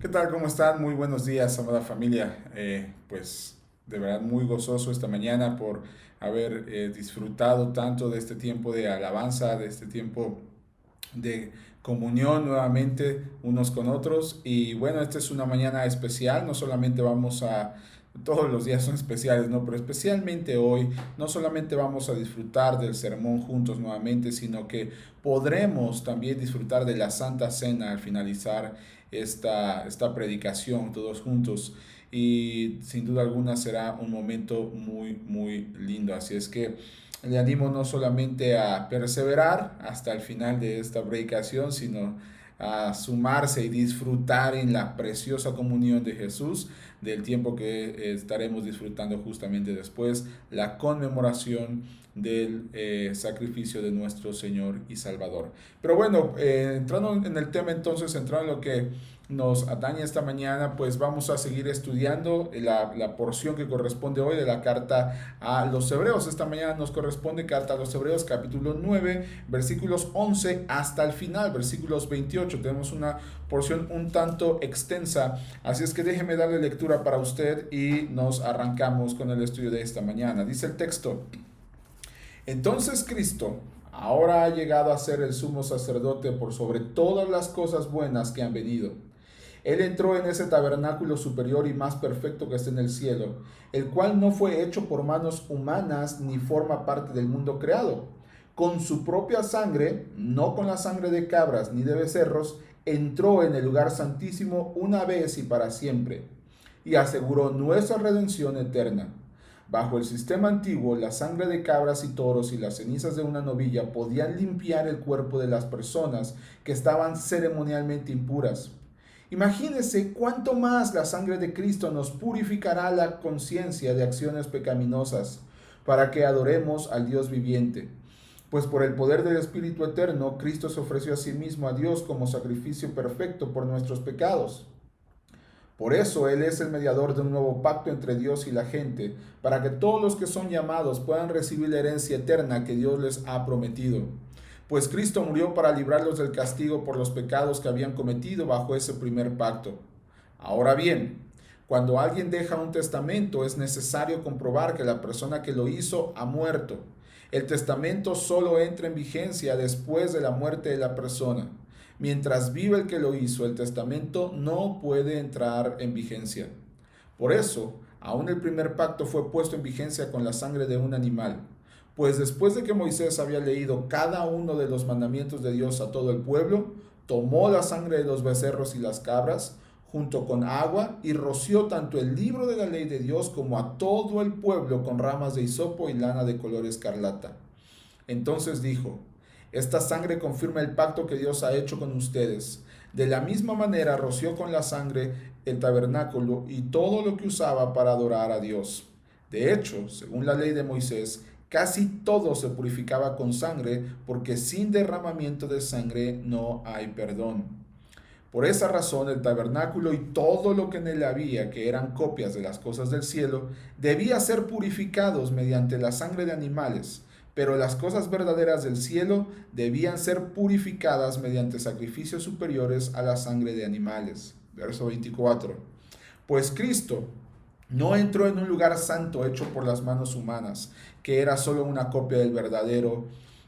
¿Qué tal? ¿Cómo están? Muy buenos días, amada familia. Pues de verdad muy gozoso esta mañana por haber disfrutado tanto de este tiempo de alabanza, de este tiempo de comunión nuevamente unos con otros. Y bueno, esta es una mañana especial, no solamente vamos a, todos los días son especiales, ¿no? Pero especialmente hoy, no solamente vamos a disfrutar del sermón juntos nuevamente, sino que podremos también disfrutar de la Santa Cena al finalizar esta predicación todos juntos. Y sin duda alguna será un momento muy lindo. Así es que le animo no solamente a perseverar hasta el final de esta predicación, sino a sumarse y disfrutar en la preciosa comunión de Jesús, del tiempo que estaremos disfrutando justamente después, la conmemoración del sacrificio de nuestro Señor y Salvador. Pero bueno, entrando en el tema entonces, entrando en lo que nos atañe esta mañana, pues vamos a seguir estudiando la porción que corresponde hoy de la carta a los Hebreos. Esta mañana nos corresponde carta a los Hebreos, capítulo 9, versículos 11 hasta el final, versículos 28. Tenemos una porción un tanto extensa, así es que déjeme darle lectura para usted y nos arrancamos con el estudio de esta mañana. Dice el texto: entonces Cristo ahora ha llegado a ser el sumo sacerdote por sobre todas las cosas buenas que han venido. Él entró en ese tabernáculo superior y más perfecto que está en el cielo, el cual no fue hecho por manos humanas ni forma parte del mundo creado. Con su propia sangre, no con la sangre de cabras ni de becerros, entró en el lugar santísimo una vez y para siempre, y aseguró nuestra redención eterna. Bajo el sistema antiguo, la sangre de cabras y toros y las cenizas de una novilla podían limpiar el cuerpo de las personas que estaban ceremonialmente impuras. Imagínese cuánto más la sangre de Cristo nos purificará la conciencia de acciones pecaminosas para que adoremos al Dios viviente. Pues por el poder del Espíritu Eterno, Cristo se ofreció a sí mismo a Dios como sacrificio perfecto por nuestros pecados. Por eso Él es el mediador de un nuevo pacto entre Dios y la gente, para que todos los que son llamados puedan recibir la herencia eterna que Dios les ha prometido. Pues Cristo murió para librarlos del castigo por los pecados que habían cometido bajo ese primer pacto. Ahora bien, cuando alguien deja un testamento, es necesario comprobar que la persona que lo hizo ha muerto. El testamento solo entra en vigencia después de la muerte de la persona. Mientras vive el que lo hizo, el testamento no puede entrar en vigencia. Por eso, aún el primer pacto fue puesto en vigencia con la sangre de un animal. Pues después de que Moisés había leído cada uno de los mandamientos de Dios a todo el pueblo, tomó la sangre de los becerros y las cabras, junto con agua, y roció tanto el libro de la ley de Dios como a todo el pueblo con ramas de hisopo y lana de color escarlata. Entonces dijo: esta sangre confirma el pacto que Dios ha hecho con ustedes. De la misma manera roció con la sangre el tabernáculo y todo lo que usaba para adorar a Dios. De hecho, según la ley de Moisés, casi todo se purificaba con sangre, porque sin derramamiento de sangre no hay perdón. Por esa razón, el tabernáculo y todo lo que en él había, que eran copias de las cosas del cielo, debía ser purificados mediante la sangre de animales, pero las cosas verdaderas del cielo debían ser purificadas mediante sacrificios superiores a la sangre de animales. Verso 24. Pues Cristo no entró en un lugar santo hecho por las manos humanas, que era solo una copia del verdadero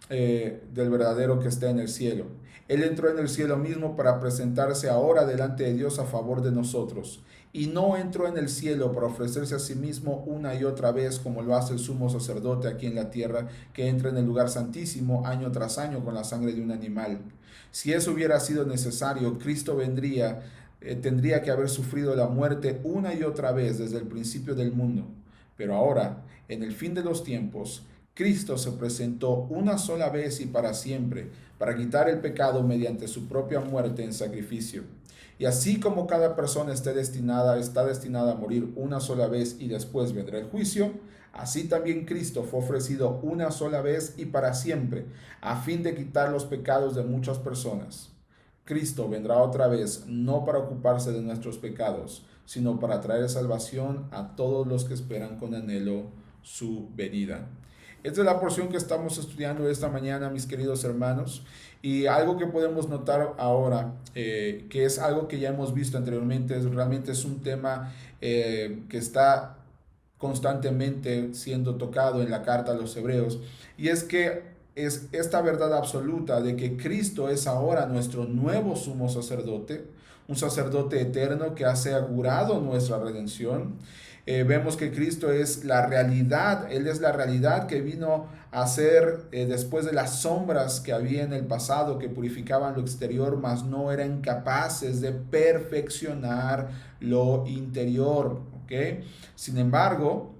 que está en el cielo. Él entró en el cielo mismo para presentarse ahora delante de Dios a favor de nosotros. Y no entró en el cielo para ofrecerse a sí mismo una y otra vez, como lo hace el sumo sacerdote aquí en la tierra, que entra en el lugar santísimo año tras año con la sangre de un animal. Si eso hubiera sido necesario, Cristo tendría que haber sufrido la muerte una y otra vez desde el principio del mundo. Pero ahora, en el fin de los tiempos, Cristo se presentó una sola vez y para siempre para quitar el pecado mediante su propia muerte en sacrificio. Y así como cada persona está destinada a morir una sola vez y después vendrá el juicio, así también Cristo fue ofrecido una sola vez y para siempre, a fin de quitar los pecados de muchas personas. Cristo vendrá otra vez, no para ocuparse de nuestros pecados, sino para traer salvación a todos los que esperan con anhelo su venida. Esta es la porción que estamos estudiando esta mañana, mis queridos hermanos. Y algo que podemos notar ahora, que es algo que ya hemos visto anteriormente, realmente es un tema que está constantemente siendo tocado en la carta a los hebreos, y es que es esta verdad absoluta de que Cristo es ahora nuestro nuevo sumo sacerdote, un sacerdote eterno que ha asegurado nuestra redención. Vemos que Cristo es la realidad, Él es la realidad que vino a ser después de las sombras que había en el pasado que purificaban lo exterior, mas no eran capaces de perfeccionar lo interior. ¿Ok? Sin embargo,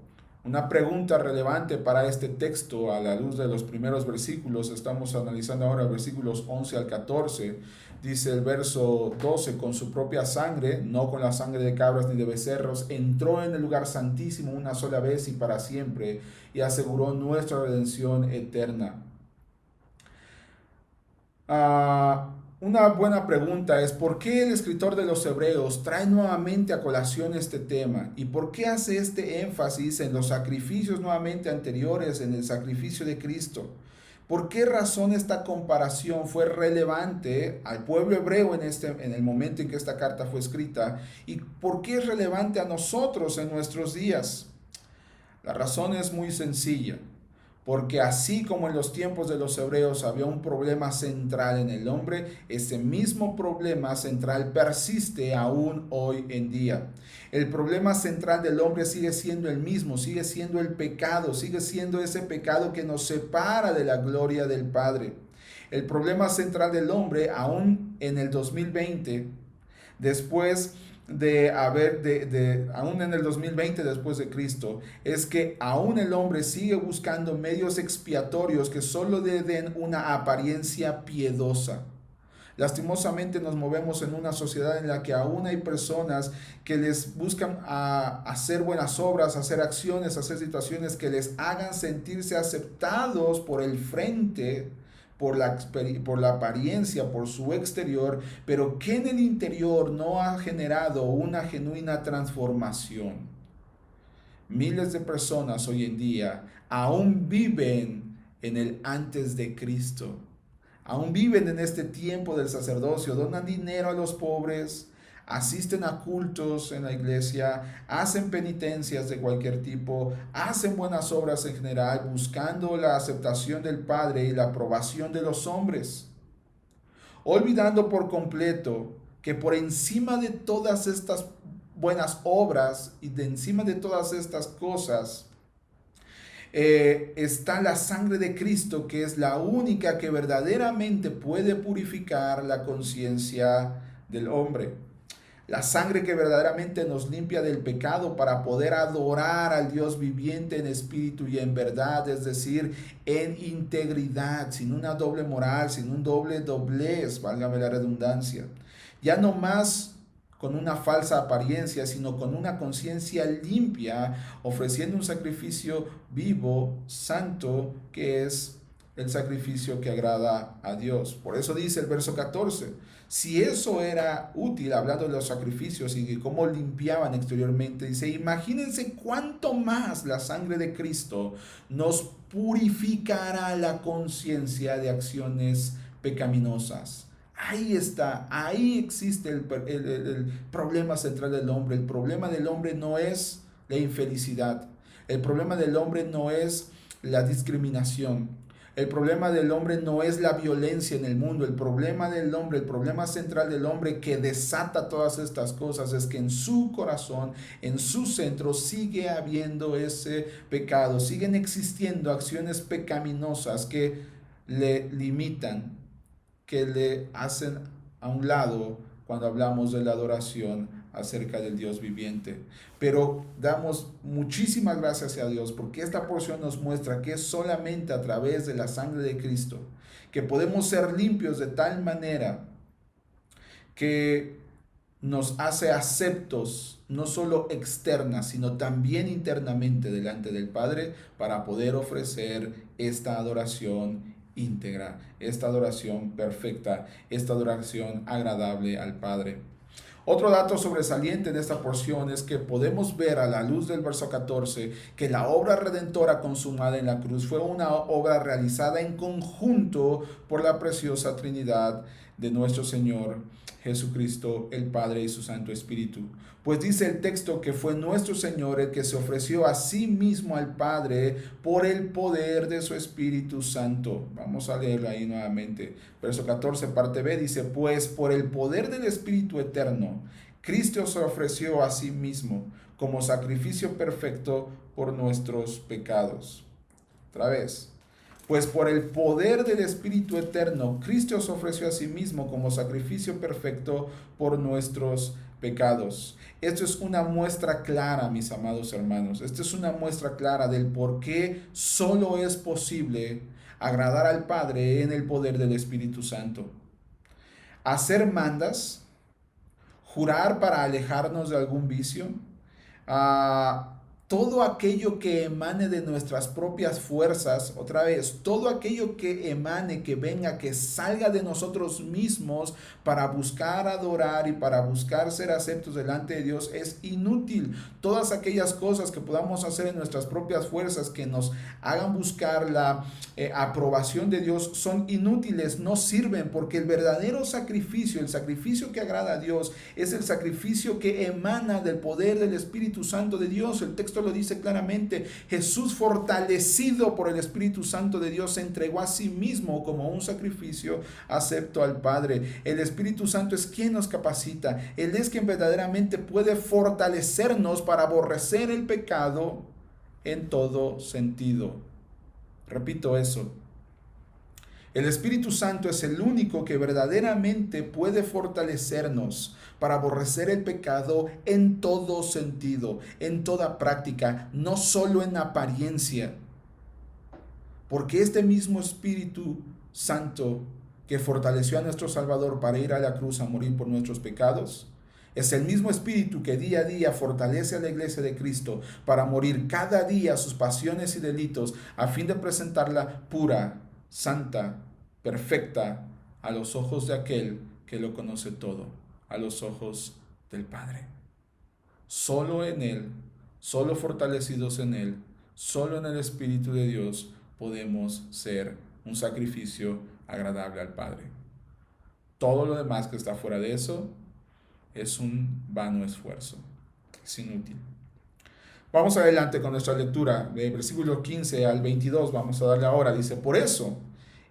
una pregunta relevante para este texto a la luz de los primeros versículos, estamos analizando ahora versículos 11 al 14, dice el verso 12, con su propia sangre, no con la sangre de cabras ni de becerros, entró en el lugar santísimo una sola vez y para siempre, y aseguró nuestra redención eterna. Una buena pregunta es ¿por qué el escritor de los Hebreos trae nuevamente a colación este tema? ¿Y por qué hace este énfasis en los sacrificios nuevamente anteriores, en el sacrificio de Cristo? ¿Por qué razón esta comparación fue relevante al pueblo hebreo en el momento en que esta carta fue escrita? ¿Y por qué es relevante a nosotros en nuestros días? La razón es muy sencilla. Porque así como en los tiempos de los hebreos había un problema central en el hombre, ese mismo problema central persiste aún hoy en día. El problema central del hombre sigue siendo el mismo, sigue siendo el pecado, sigue siendo ese pecado que nos separa de la gloria del Padre. El problema central del hombre, aún en el 2020, después aún en el 2020 después de Cristo, es que aún el hombre sigue buscando medios expiatorios que solo le den una apariencia piedosa. Lastimosamente nos movemos en una sociedad en la que aún hay personas que les buscan hacer buenas obras, hacer acciones, hacer situaciones que les hagan sentirse aceptados por el frente, por la apariencia, por su exterior, pero que en el interior no ha generado una genuina transformación. Miles de personas hoy en día aún viven en el antes de Cristo. Aún viven en este tiempo del sacerdocio, donan dinero a los pobres, asisten a cultos en la iglesia, hacen penitencias de cualquier tipo, hacen buenas obras en general, buscando la aceptación del Padre y la aprobación de los hombres, olvidando por completo que por encima de todas estas buenas obras y de encima de todas estas cosas, está la sangre de Cristo, que es la única que verdaderamente puede purificar la conciencia del hombre. La sangre que verdaderamente nos limpia del pecado para poder adorar al Dios viviente en espíritu y en verdad, es decir, en integridad, sin una doble moral, sin un doble doblez, válgame la redundancia. Ya no más con una falsa apariencia, sino con una conciencia limpia, ofreciendo un sacrificio vivo, santo, que es el sacrificio que agrada a Dios. Por eso dice el verso 14, si eso era útil, hablando de los sacrificios y de cómo limpiaban exteriormente, dice, imagínense cuánto más la sangre de Cristo nos purificará la conciencia de acciones pecaminosas. Ahí está, ahí existe el problema central del hombre. El problema del hombre no es la infelicidad. El problema del hombre no es la discriminación. El problema del hombre no es la violencia en el mundo. El problema del hombre, el problema central del hombre que desata todas estas cosas es que en su corazón, en su centro, sigue habiendo ese pecado. Siguen existiendo acciones pecaminosas que le limitan, que le hacen a un lado cuando hablamos de la adoración acerca del Dios viviente. Pero damos muchísimas gracias a Dios porque esta porción nos muestra que es solamente a través de la sangre de Cristo que podemos ser limpios de tal manera que nos hace aceptos, no solo externa, sino también internamente delante del Padre para poder ofrecer esta adoración íntegra, esta adoración perfecta, esta adoración agradable al Padre. Otro dato sobresaliente de esta porción es que podemos ver a la luz del verso 14 que la obra redentora consumada en la cruz fue una obra realizada en conjunto por la preciosa Trinidad de nuestro Señor Jesucristo, el Padre y su Santo Espíritu. Pues dice el texto que fue nuestro Señor el que se ofreció a sí mismo al Padre por el poder de su Espíritu Santo. Vamos a leerlo ahí nuevamente. Verso 14, parte B, dice, pues por el poder del Espíritu eterno, Cristo se ofreció a sí mismo como sacrificio perfecto por nuestros pecados. Otra vez. Pues por el poder del Espíritu eterno, Cristo se ofreció a sí mismo como sacrificio perfecto por nuestros pecados. Esto es una muestra clara, mis amados hermanos. Esto es una muestra clara del por qué solo es posible agradar al Padre en el poder del Espíritu Santo. Hacer mandas, jurar para alejarnos de algún vicio, todo aquello que emane de nuestras propias fuerzas, otra vez, todo aquello que emane, que venga, que salga de nosotros mismos para buscar adorar y para buscar ser aceptos delante de Dios es inútil. Todas aquellas cosas que podamos hacer en nuestras propias fuerzas que nos hagan buscar la aprobación de Dios son inútiles, no sirven, porque el verdadero sacrificio, el sacrificio que agrada a Dios, es el sacrificio que emana del poder del Espíritu Santo de Dios. El texto lo dice claramente. Jesús, fortalecido por el Espíritu Santo de Dios, se entregó a sí mismo como un sacrificio acepto al Padre. El Espíritu Santo es quien nos capacita. Él es quien verdaderamente puede fortalecernos para aborrecer el pecado en todo sentido. Repito eso. El Espíritu Santo es el único que verdaderamente puede fortalecernos para aborrecer el pecado en todo sentido, en toda práctica, no solo en apariencia. Porque este mismo Espíritu Santo que fortaleció a nuestro Salvador para ir a la cruz a morir por nuestros pecados, es el mismo Espíritu que día a día fortalece a la iglesia de Cristo para morir cada día sus pasiones y delitos a fin de presentarla pura, santa, perfecta a los ojos de aquel que lo conoce todo, a los ojos del Padre. Solo en Él, solo fortalecidos en Él, solo en el Espíritu de Dios podemos ser un sacrificio agradable al Padre. Todo lo demás que está fuera de eso es un vano esfuerzo, es inútil. Vamos adelante con nuestra lectura, de versículo 15 al 22, vamos a darle ahora, dice, por eso,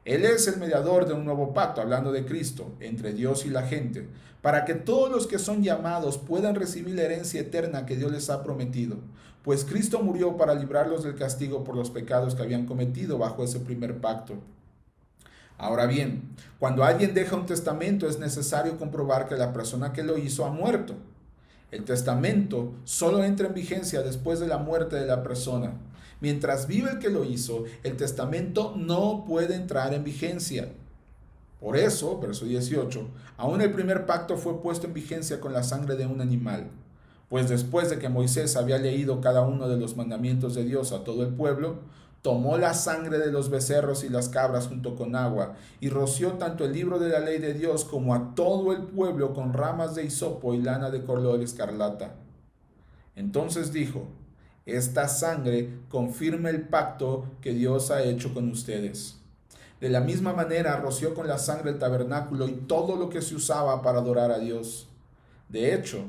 Él es el mediador de un nuevo pacto, hablando de Cristo, entre Dios y la gente, para que todos los que son llamados puedan recibir la herencia eterna que Dios les ha prometido, pues Cristo murió para librarlos del castigo por los pecados que habían cometido bajo ese primer pacto. Ahora bien, cuando alguien deja un testamento es necesario comprobar que la persona que lo hizo ha muerto. El testamento solo entra en vigencia después de la muerte de la persona. Mientras vive el que lo hizo, el testamento no puede entrar en vigencia. Por eso, verso 18, aún el primer pacto fue puesto en vigencia con la sangre de un animal. Pues después de que Moisés había leído cada uno de los mandamientos de Dios a todo el pueblo, tomó la sangre de los becerros y las cabras junto con agua, y roció tanto el libro de la ley de Dios como a todo el pueblo con ramas de hisopo y lana de color escarlata. Entonces dijo, esta sangre confirma el pacto que Dios ha hecho con ustedes. De la misma manera roció con la sangre el tabernáculo y todo lo que se usaba para adorar a Dios. De hecho,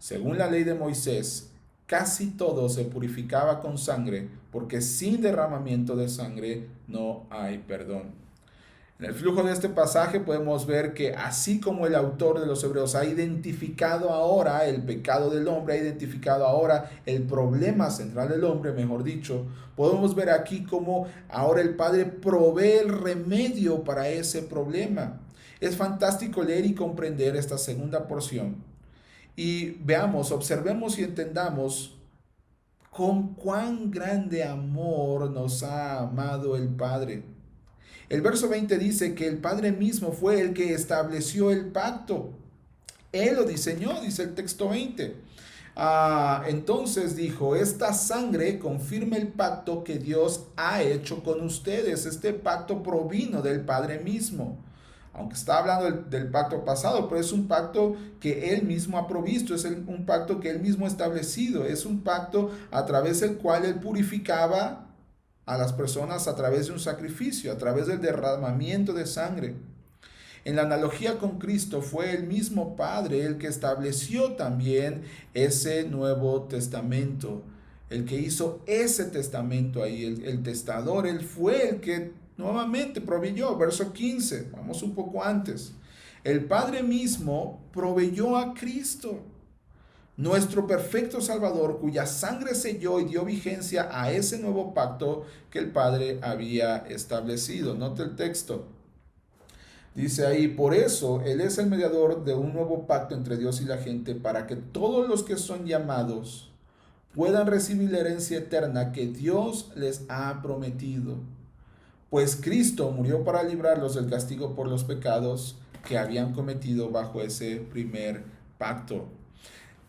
según la ley de Moisés, casi todo se purificaba con sangre, porque sin derramamiento de sangre no hay perdón. En el flujo de este pasaje podemos ver que así como el autor de los Hebreos ha identificado ahora el pecado del hombre, ha identificado ahora el problema central del hombre, mejor dicho, podemos ver aquí cómo ahora el Padre provee el remedio para ese problema. Es fantástico leer y comprender esta segunda porción. Y veamos, observemos y entendamos con cuán grande amor nos ha amado el Padre. El verso 20 dice que el Padre mismo fue el que estableció el pacto. Él lo diseñó, dice el texto 20. Entonces dijo, esta sangre confirma el pacto que Dios ha hecho con ustedes. Este pacto provino del Padre mismo. aunque está hablando del pacto pasado, pero es un pacto que Él mismo ha provisto, es un pacto que Él mismo ha establecido, es un pacto a través del cual Él purificaba a las personas a través de un sacrificio, a través del derramamiento de sangre. En la analogía con Cristo fue el mismo Padre el que estableció también ese Nuevo Testamento, el que hizo ese testamento ahí, el testador, él fue el que nuevamente proveyó, verso 15, vamos un poco antes. El Padre mismo proveyó a Cristo, nuestro perfecto Salvador, cuya sangre selló y dio vigencia a ese nuevo pacto que el Padre había establecido. Note el texto. Dice ahí, por eso Él es el mediador de un nuevo pacto entre Dios y la gente, para que todos los que son llamados puedan recibir la herencia eterna que Dios les ha prometido. Pues Cristo murió para librarlos del castigo por los pecados que habían cometido bajo ese primer pacto.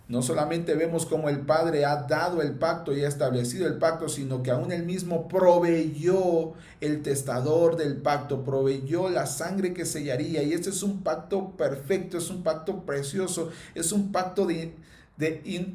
No solamente vemos cómo el Padre ha dado el pacto y ha establecido el pacto, sino que aún él mismo proveyó el testador del pacto, proveyó la sangre que sellaría. Y este es un pacto perfecto, es un pacto precioso, es un pacto de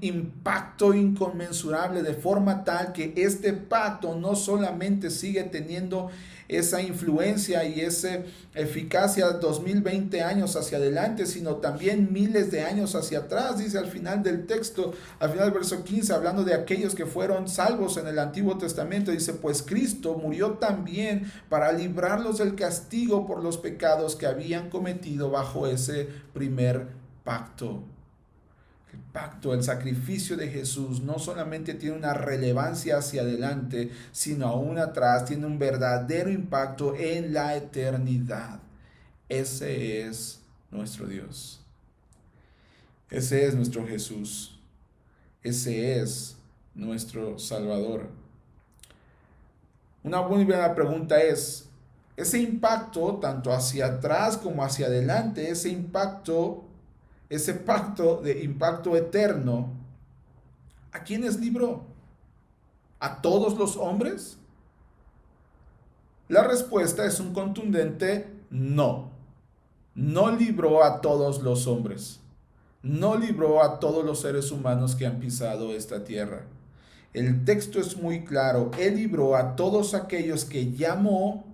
impacto inconmensurable, de forma tal que este pacto no solamente sigue teniendo esa influencia y esa eficacia 2020 años hacia adelante, sino también miles de años hacia atrás. Dice al final del texto, al final del verso 15, hablando de aquellos que fueron salvos en el Antiguo Testamento, dice, pues Cristo murió también para librarlos del castigo por los pecados que habían cometido bajo ese primer pacto. El pacto, el sacrificio de Jesús no solamente tiene una relevancia hacia adelante, sino aún atrás, tiene un verdadero impacto en la eternidad. Ese es nuestro Dios. Ese es nuestro Jesús. Ese es nuestro Salvador. Una muy buena pregunta es, ese impacto, tanto hacia atrás como hacia adelante, ese pacto de impacto eterno, ¿a quiénes libró? ¿A todos los hombres? La respuesta es un contundente no. No libró a todos los hombres. No libró a todos los seres humanos que han pisado esta tierra. El texto es muy claro. Él libró a todos aquellos que llamó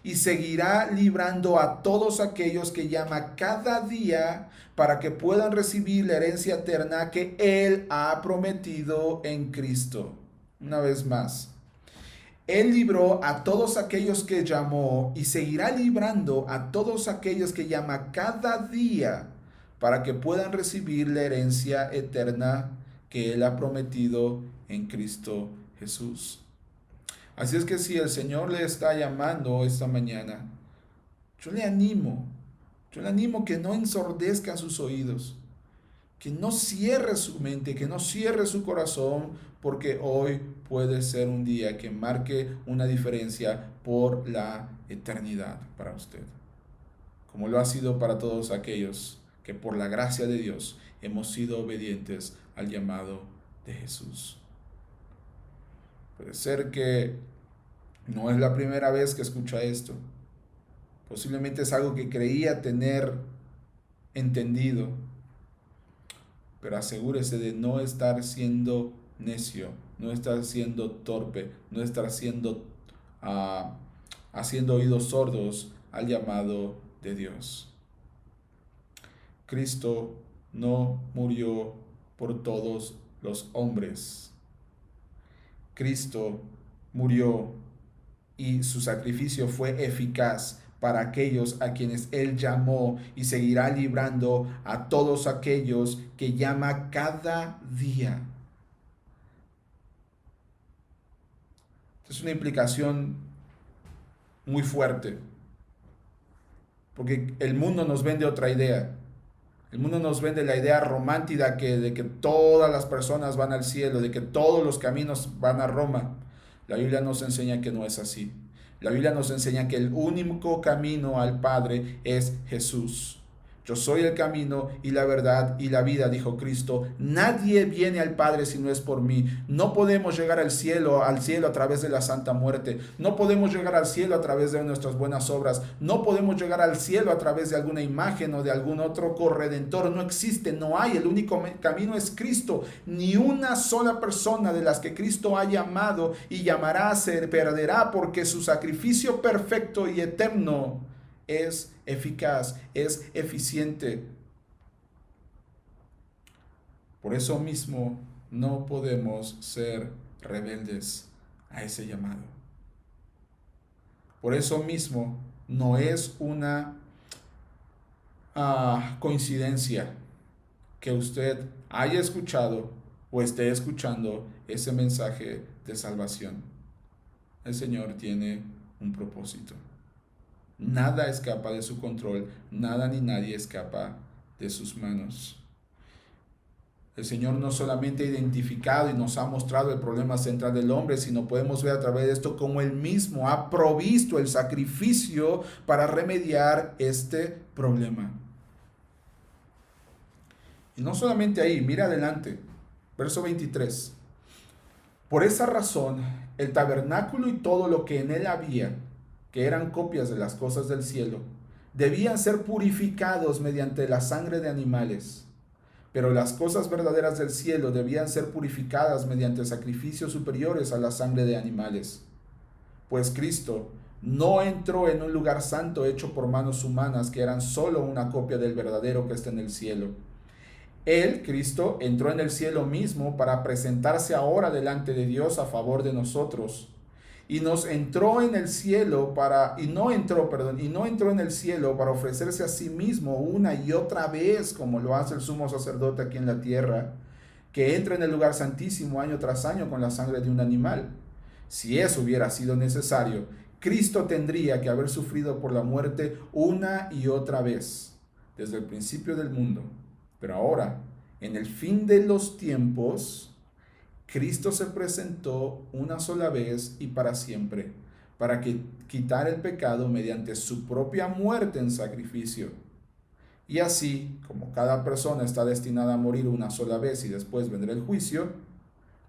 y seguirá librando a todos aquellos que llama cada día para que puedan recibir la herencia eterna que Él ha prometido en Cristo. Una vez más, Él libró a todos aquellos que llamó y seguirá librando a todos aquellos que llama cada día para que puedan recibir la herencia eterna que Él ha prometido en Cristo Jesús. Así es que si el Señor le está llamando esta mañana, yo le animo que no ensordezca sus oídos, que no cierre su mente, que no cierre su corazón, porque hoy puede ser un día que marque una diferencia por la eternidad para usted, como lo ha sido para todos aquellos que por la gracia de Dios hemos sido obedientes al llamado de Jesús. Puede ser que no es la primera vez que escucha esto. Posiblemente es algo que creía tener entendido. Pero asegúrese de no estar siendo necio, no estar siendo torpe, no estar haciendo oídos sordos al llamado de Dios. Cristo no murió por todos los hombres. Cristo murió y su sacrificio fue eficaz para aquellos a quienes Él llamó y seguirá librando a todos aquellos que llama cada día. Es una implicación muy fuerte, porque el mundo nos vende otra idea. El mundo nos vende la idea romántica de que todas las personas van al cielo, de que todos los caminos van a Roma. La Biblia nos enseña que no es así. La Biblia nos enseña que el único camino al Padre es Jesús. Yo soy el camino y la verdad y la vida, dijo Cristo. Nadie viene al Padre si no es por mí. No podemos llegar al cielo a través de la santa muerte. No podemos llegar al cielo a través de nuestras buenas obras. No podemos llegar al cielo a través de alguna imagen o de algún otro corredentor. No existe, no hay. El único camino es Cristo. Ni una sola persona de las que Cristo ha llamado y llamará se perderá, porque su sacrificio perfecto y eterno es eficaz, es eficiente. Por eso mismo no podemos ser rebeldes a ese llamado. Por eso mismo no es una coincidencia que usted haya escuchado o esté escuchando ese mensaje de salvación. El Señor tiene un propósito. Nada escapa de su control, nada ni nadie escapa de sus manos. El Señor no solamente ha identificado y nos ha mostrado el problema central del hombre, sino podemos ver a través de esto cómo Él mismo ha provisto el sacrificio para remediar este problema. Y no solamente ahí, mira adelante, verso 23. Por esa razón, el tabernáculo y todo lo que en él había, que eran copias de las cosas del cielo, debían ser purificados mediante la sangre de animales. Pero las cosas verdaderas del cielo debían ser purificadas mediante sacrificios superiores a la sangre de animales. Pues Cristo no entró en un lugar santo hecho por manos humanas, que eran solo una copia del verdadero que está en el cielo. Él, Cristo, entró en el cielo mismo para presentarse ahora delante de Dios a favor de nosotros. Y no entró en el cielo para ofrecerse a sí mismo una y otra vez, como lo hace el sumo sacerdote aquí en la tierra, que entra en el lugar santísimo año tras año con la sangre de un animal. Si eso hubiera sido necesario, Cristo tendría que haber sufrido por la muerte una y otra vez, desde el principio del mundo. Pero ahora, en el fin de los tiempos, Cristo se presentó una sola vez y para siempre, para quitar el pecado mediante su propia muerte en sacrificio. Y así, como cada persona está destinada a morir una sola vez y después vendrá el juicio,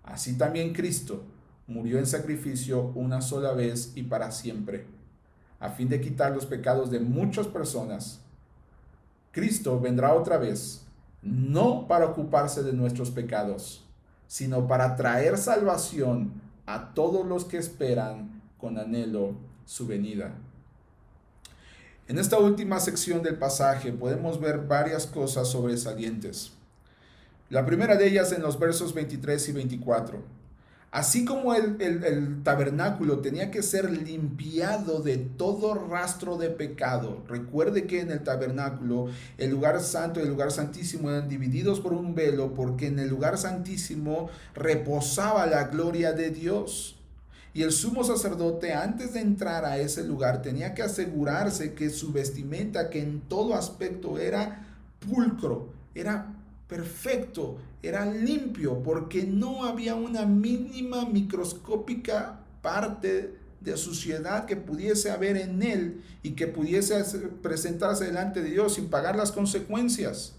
así también Cristo murió en sacrificio una sola vez y para siempre, a fin de quitar los pecados de muchas personas. Cristo vendrá otra vez, no para ocuparse de nuestros pecados, sino para traer salvación a todos los que esperan con anhelo su venida. En esta última sección del pasaje podemos ver varias cosas sobresalientes. La primera de ellas en los versos 23 y 24. Así como el tabernáculo tenía que ser limpiado de todo rastro de pecado. Recuerde que en el tabernáculo el lugar santo y el lugar santísimo eran divididos por un velo, porque en el lugar santísimo reposaba la gloria de Dios. Y el sumo sacerdote, antes de entrar a ese lugar, tenía que asegurarse que su vestimenta, que en todo aspecto era pulcro, era perfecto, era limpio, porque no había una mínima microscópica parte de suciedad que pudiese haber en él y que pudiese presentarse delante de Dios sin pagar las consecuencias.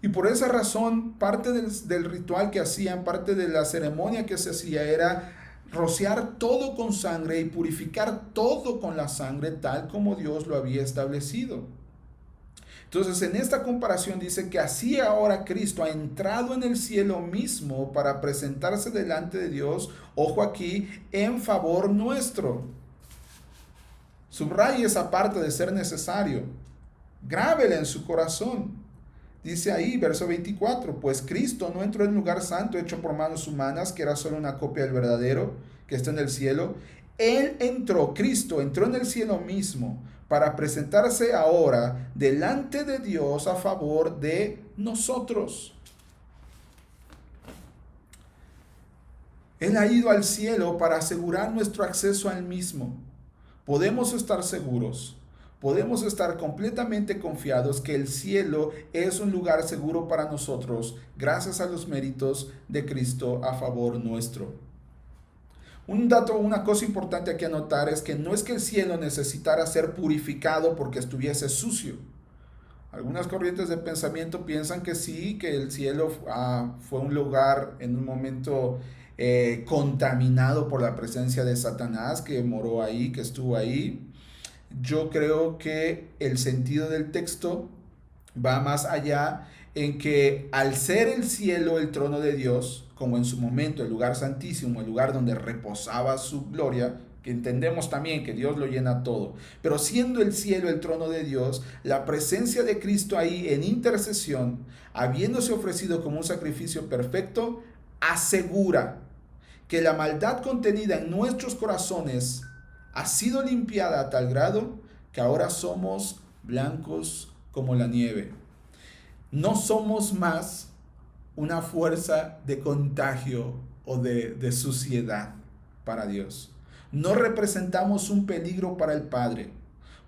Y por esa razón, parte del ritual que hacían, parte de la ceremonia que se hacía era rociar todo con sangre y purificar todo con la sangre, tal como Dios lo había establecido. Entonces, en esta comparación dice que así ahora Cristo ha entrado en el cielo mismo para presentarse delante de Dios, ojo aquí, en favor nuestro. Subraye esa parte de ser necesario. Grábela en su corazón. Dice ahí, verso 24, pues Cristo no entró en un lugar santo hecho por manos humanas, que era solo una copia del verdadero, que está en el cielo. Cristo entró en el cielo mismo para presentarse ahora delante de Dios a favor de nosotros. Él ha ido al cielo para asegurar nuestro acceso al mismo. Podemos estar seguros, podemos estar completamente confiados que el cielo es un lugar seguro para nosotros gracias a los méritos de Cristo a favor nuestro. Una cosa importante aquí a notar es que no es que el cielo necesitara ser purificado porque estuviese sucio. Algunas corrientes de pensamiento piensan que sí, que el cielo fue un lugar en un momento contaminado por la presencia de Satanás, que moró ahí, que estuvo ahí. Yo creo que el sentido del texto va más allá en que al ser el cielo el trono de Dios, como en su momento el lugar santísimo, el lugar donde reposaba su gloria, que entendemos también que Dios lo llena todo, pero siendo el cielo el trono de Dios, la presencia de Cristo ahí en intercesión, habiéndose ofrecido como un sacrificio perfecto, asegura que la maldad contenida en nuestros corazones ha sido limpiada a tal grado que ahora somos blancos como la nieve. No somos más una fuerza de contagio o de suciedad para Dios. No representamos un peligro para el Padre.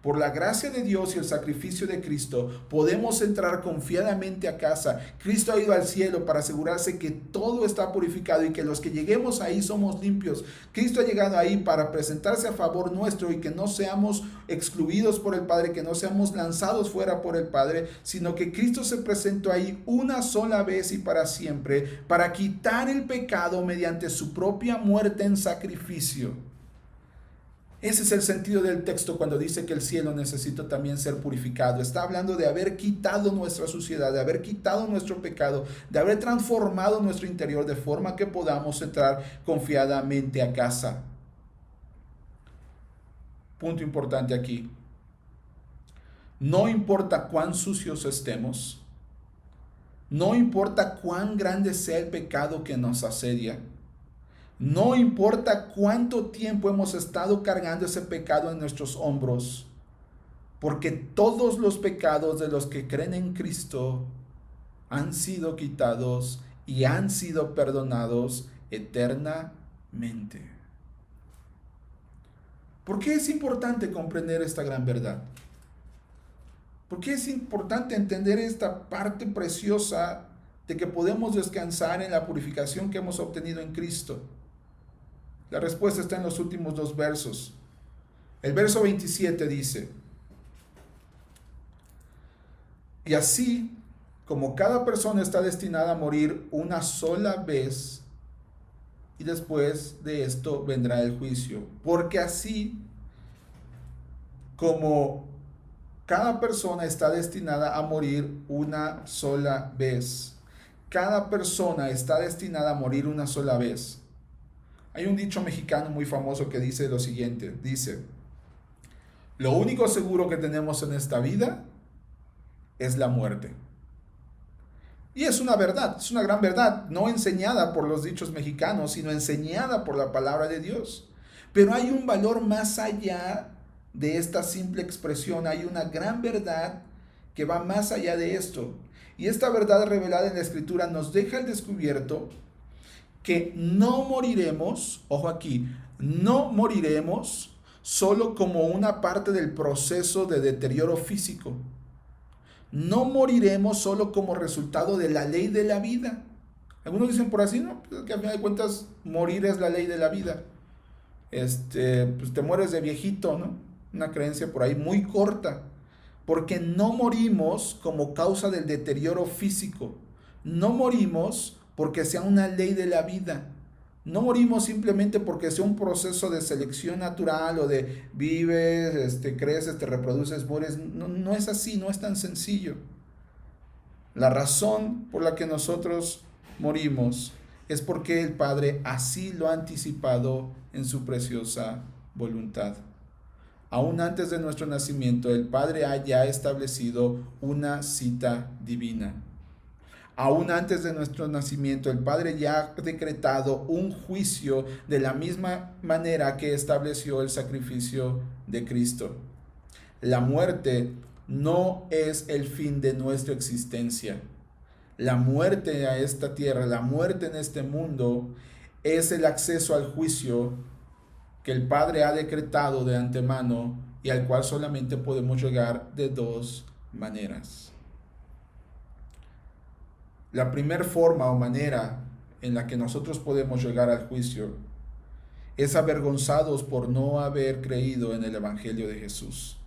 Por la gracia de Dios y el sacrificio de Cristo, podemos entrar confiadamente a casa. Cristo ha ido al cielo para asegurarse que todo está purificado y que los que lleguemos ahí somos limpios. Cristo ha llegado ahí para presentarse a favor nuestro y que no seamos excluidos por el Padre, que no seamos lanzados fuera por el Padre, sino que Cristo se presentó ahí una sola vez y para siempre para quitar el pecado mediante su propia muerte en sacrificio. Ese es el sentido del texto cuando dice que el cielo necesita también ser purificado. Está hablando de haber quitado nuestra suciedad, de haber quitado nuestro pecado, de haber transformado nuestro interior de forma que podamos entrar confiadamente a casa. Punto importante aquí. No importa cuán sucios estemos, no importa cuán grande sea el pecado que nos asedia, no importa cuánto tiempo hemos estado cargando ese pecado en nuestros hombros, porque todos los pecados de los que creen en Cristo han sido quitados y han sido perdonados eternamente. ¿Por qué es importante comprender esta gran verdad? ¿Por qué es importante entender esta parte preciosa de que podemos descansar en la purificación que hemos obtenido en Cristo? La respuesta está en los últimos dos versos. El verso 27 dice: y así como cada persona está destinada a morir una sola vez, y después de esto vendrá el juicio. Porque así como cada persona está destinada a morir una sola vez, cada persona está destinada a morir una sola vez. Hay un dicho mexicano muy famoso que dice lo siguiente, dice: lo único seguro que tenemos en esta vida es la muerte. Y es una verdad, es una gran verdad, no enseñada por los dichos mexicanos, sino enseñada por la palabra de Dios. Pero hay un valor más allá de esta simple expresión, hay una gran verdad que va más allá de esto. Y esta verdad revelada en la Escritura nos deja al descubierto que no moriremos, ojo aquí, no moriremos solo como una parte del proceso de deterioro físico. No moriremos solo como resultado de la ley de la vida. Algunos dicen por así, no, pues que al final de cuentas morir es la ley de la vida. Pues te mueres de viejito, ¿no? Una creencia por ahí muy corta. Porque no morimos como causa del deterioro físico. No morimos porque sea una ley de la vida. No morimos simplemente porque sea un proceso de selección natural o de vives, creces, te reproduces, mueres. No, no es así, no es tan sencillo. La razón por la que nosotros morimos es porque el Padre así lo ha anticipado en su preciosa voluntad. Aún antes de nuestro nacimiento, el Padre ha ya establecido una cita divina. Aún antes de nuestro nacimiento, el Padre ya ha decretado un juicio de la misma manera que estableció el sacrificio de Cristo. La muerte no es el fin de nuestra existencia. La muerte a esta tierra, la muerte en este mundo, es el acceso al juicio que el Padre ha decretado de antemano y al cual solamente podemos llegar de dos maneras. La primera forma o manera en la que nosotros podemos llegar al juicio es avergonzados por no haber creído en el Evangelio de Jesús.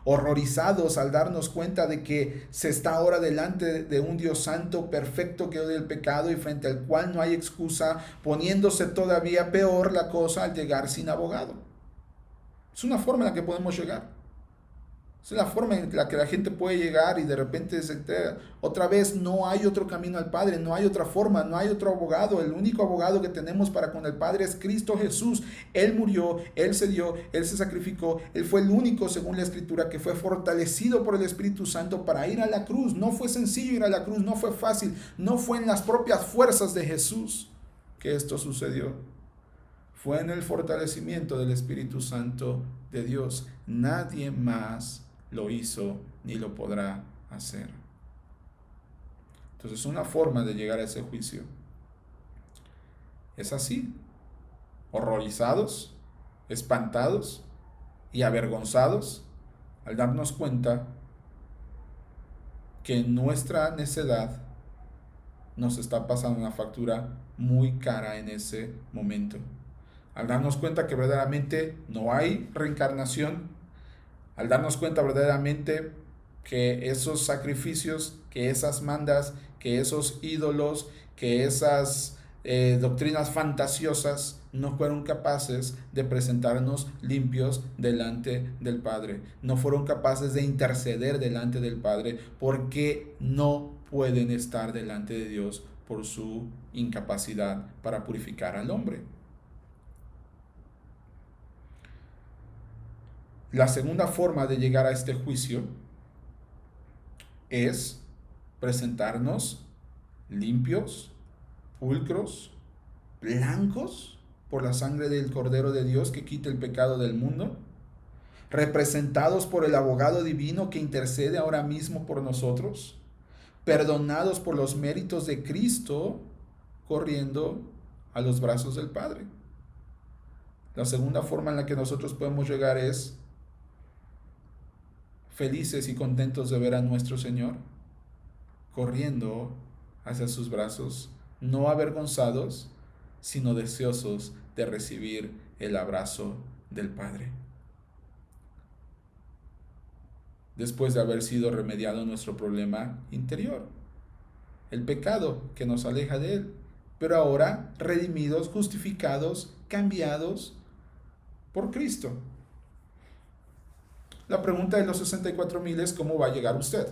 horrorizados al darnos cuenta de que se está ahora delante de un Dios santo, perfecto, que odia el pecado y frente al cual no hay excusa, poniéndose todavía peor la cosa al llegar sin abogado. Es una forma en la que podemos llegar. Es la forma en la que la gente puede llegar y de repente se entera. Otra vez, no hay otro camino al Padre, no hay otra forma, no hay otro abogado. El único abogado que tenemos para con el Padre es Cristo Jesús. Él murió, Él se dio, Él se sacrificó. Él fue el único, según la Escritura, que fue fortalecido por el Espíritu Santo para ir a la cruz. No fue sencillo ir a la cruz, no fue fácil, no fue en las propias fuerzas de Jesús que esto sucedió. Fue en el fortalecimiento del Espíritu Santo de Dios. Nadie más lo hizo ni lo podrá hacer. Entonces, una forma de llegar a ese juicio es así: horrorizados, espantados y avergonzados al darnos cuenta que nuestra necedad nos está pasando una factura muy cara en ese momento. Al darnos cuenta que verdaderamente no hay reencarnación, al darnos cuenta verdaderamente que esos sacrificios, que esas mandas, que esos ídolos, que esas doctrinas fantasiosas no fueron capaces de presentarnos limpios delante del Padre, no fueron capaces de interceder delante del Padre, porque no pueden estar delante de Dios por su incapacidad para purificar al hombre. La segunda forma de llegar a este juicio es presentarnos limpios, pulcros, blancos por la sangre del Cordero de Dios que quita el pecado del mundo, representados por el abogado divino que intercede ahora mismo por nosotros, perdonados por los méritos de Cristo, corriendo a los brazos del Padre. La segunda forma en la que nosotros podemos llegar es felices y contentos de ver a nuestro Señor, corriendo hacia sus brazos, no avergonzados, sino deseosos de recibir el abrazo del Padre. Después de haber sido remediado nuestro problema interior, el pecado que nos aleja de Él, pero ahora redimidos, justificados, cambiados por Cristo. La pregunta de los 64,000 es: ¿cómo va a llegar usted?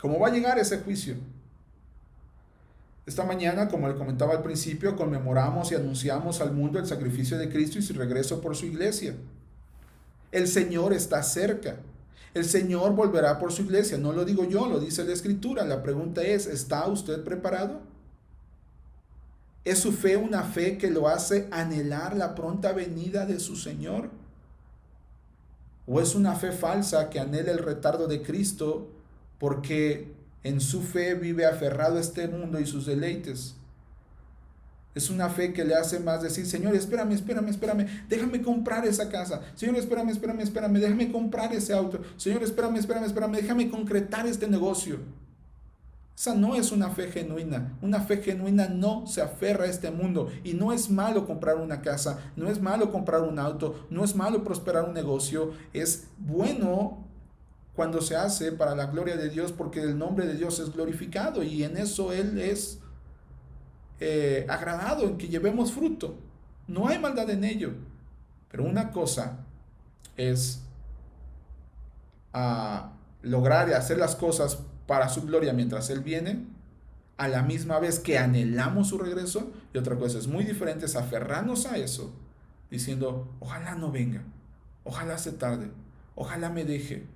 ¿Cómo va a llegar ese juicio? Esta mañana, como le comentaba al principio, conmemoramos y anunciamos al mundo el sacrificio de Cristo y su regreso por su iglesia. El Señor está cerca. El Señor volverá por su iglesia. No lo digo yo, lo dice la Escritura. La pregunta es: ¿está usted preparado? ¿Es su fe una fe que lo hace anhelar la pronta venida de su Señor? ¿O es una fe falsa que anhela el retardo de Cristo porque en su fe vive aferrado a este mundo y sus deleites? Es una fe que le hace más decir: Señor, espérame, déjame comprar esa casa. Señor, espérame, déjame comprar ese auto. Señor, espérame, déjame concretar este negocio. Esa no es una fe genuina. Una fe genuina no se aferra a este mundo. Y no es malo comprar una casa, no es malo comprar un auto, no es malo prosperar un negocio. Es bueno cuando se hace para la gloria de Dios, porque el nombre de Dios es glorificado y en eso Él es agradado, en que llevemos fruto. No hay maldad en ello. Pero una cosa es lograr y hacer las cosas para su gloria mientras Él viene, a la misma vez que anhelamos su regreso, y otra cosa es muy diferente, es aferrarnos a eso, diciendo: ojalá no venga, ojalá se tarde, ojalá me deje.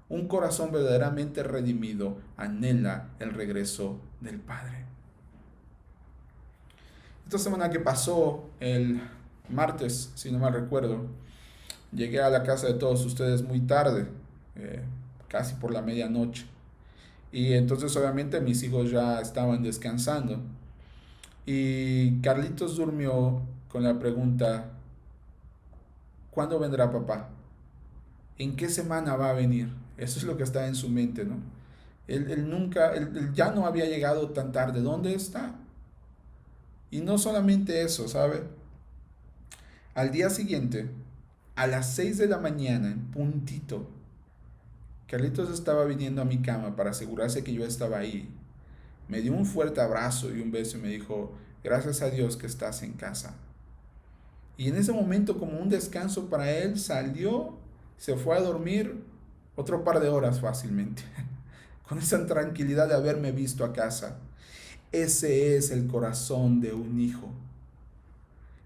Un corazón verdaderamente redimido anhela el regreso del Padre. Esta semana que pasó, el martes, si no mal recuerdo, llegué a la casa de todos ustedes muy tarde, casi por la medianoche. Y entonces obviamente mis hijos ya estaban descansando. Y Carlitos durmió con la pregunta: ¿cuándo vendrá papá? ¿En qué semana va a venir? Eso es lo que está en su mente, ¿no? Él ya no había llegado tan tarde. ¿Dónde está? Y no solamente eso, ¿sabe? Al día siguiente, A las 6 de la mañana, en puntito, Carlitos estaba viniendo a mi cama para asegurarse que yo estaba ahí. Me dio un fuerte abrazo y un beso y me dijo, gracias a Dios que estás en casa. Y en ese momento, como un descanso para él, salió, se fue a dormir otro par de horas fácilmente, con esa tranquilidad de haberme visto a casa. Ese es el corazón de un hijo.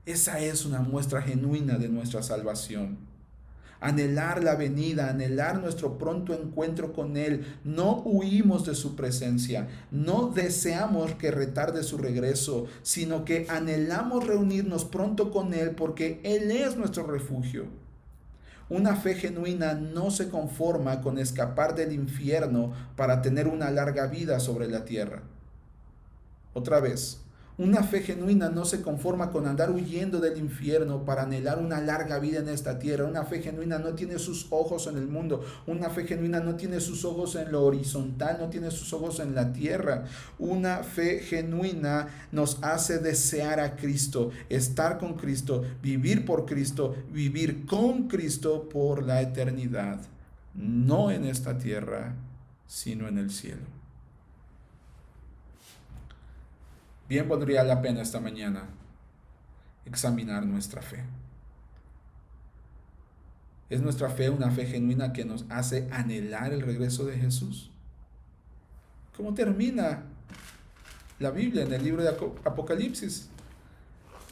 Esa es una muestra genuina de nuestra salvación. Anhelar la venida, anhelar nuestro pronto encuentro con Él. No huimos de su presencia, no deseamos que retarde su regreso, sino que anhelamos reunirnos pronto con Él porque Él es nuestro refugio. Una fe genuina no se conforma con escapar del infierno para tener una larga vida sobre la tierra. Otra vez, una fe genuina no se conforma con andar huyendo del infierno para anhelar una larga vida en esta tierra. Una fe genuina no tiene sus ojos en el mundo. Una fe genuina no tiene sus ojos en lo horizontal, no tiene sus ojos en la tierra. Una fe genuina nos hace desear a Cristo, estar con Cristo, vivir por Cristo, vivir con Cristo por la eternidad. No en esta tierra, sino en el cielo. Bien valdría la pena esta mañana examinar nuestra fe. ¿Es nuestra fe una fe genuina que nos hace anhelar el regreso de Jesús? ¿Cómo termina la Biblia en el libro de Apocalipsis?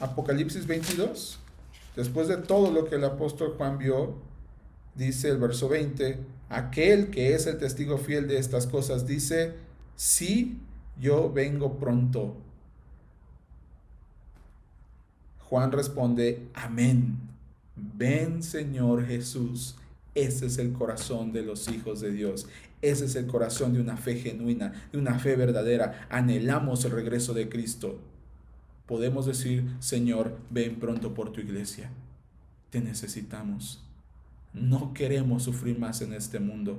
Apocalipsis 22. Después de todo lo que el apóstol Juan vio, dice el verso 20, aquel que es el testigo fiel de estas cosas dice, sí, yo vengo pronto. Juan responde, amén. Ven, Señor Jesús. Ese es el corazón de los hijos de Dios. Ese es el corazón de una fe genuina, de una fe verdadera. Anhelamos el regreso de Cristo. Podemos decir, Señor, ven pronto por tu iglesia. Te necesitamos. No queremos sufrir más en este mundo.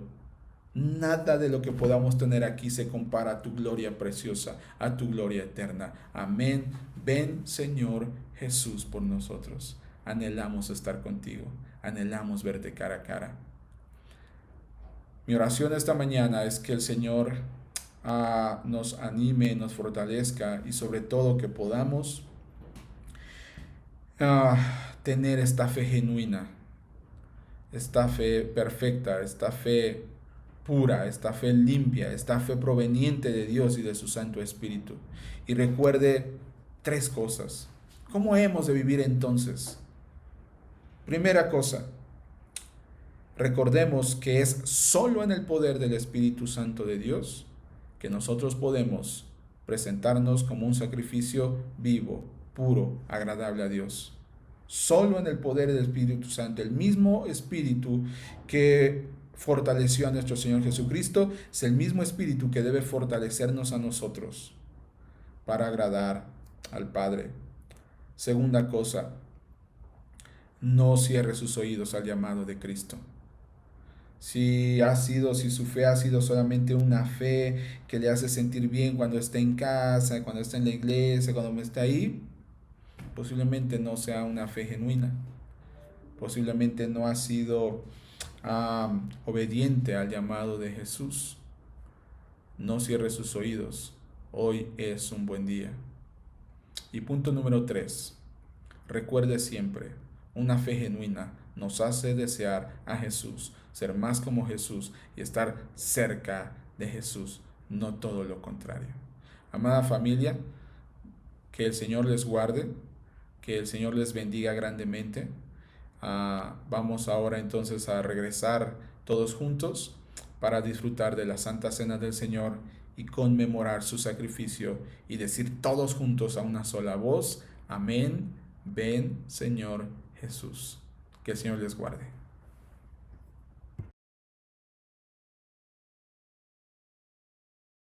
Nada de lo que podamos tener aquí se compara a tu gloria preciosa, a tu gloria eterna. Amén. Ven, Señor Jesús, por nosotros. Anhelamos estar contigo. Anhelamos verte cara a cara. Mi oración esta mañana es que el Señor nos anime, nos fortalezca y sobre todo que podamos tener esta fe genuina, esta fe perfecta, esta fe pura, esta fe limpia, esta fe proveniente de Dios y de su Santo Espíritu. Y recuerde 3 cosas. ¿Cómo hemos de vivir entonces? Primera cosa, recordemos que es solo en el poder del Espíritu Santo de Dios que nosotros podemos presentarnos como un sacrificio vivo, puro, agradable a Dios. Solo en el poder del Espíritu Santo, el mismo Espíritu que fortaleció a nuestro Señor Jesucristo, es el mismo Espíritu que debe fortalecernos a nosotros para agradar al Padre. Segunda cosa, no cierre sus oídos al llamado de Cristo. Si su fe ha sido solamente una fe que le hace sentir bien cuando está en casa, cuando está en la iglesia, cuando está ahí, posiblemente no sea una fe genuina. Posiblemente no ha sido obediente al llamado de Jesús. No cierre sus oídos. Hoy es un buen día. Y punto número 3. Recuerde siempre, una fe genuina nos hace desear a Jesús, ser más como Jesús y estar cerca de Jesús, no todo lo contrario. Amada familia, que el Señor les guarde, que el Señor les bendiga grandemente. Vamos ahora entonces a regresar todos juntos para disfrutar de la Santa Cena del Señor y conmemorar su sacrificio y decir todos juntos a una sola voz, amén, ven Señor Jesús. Que el Señor les guarde.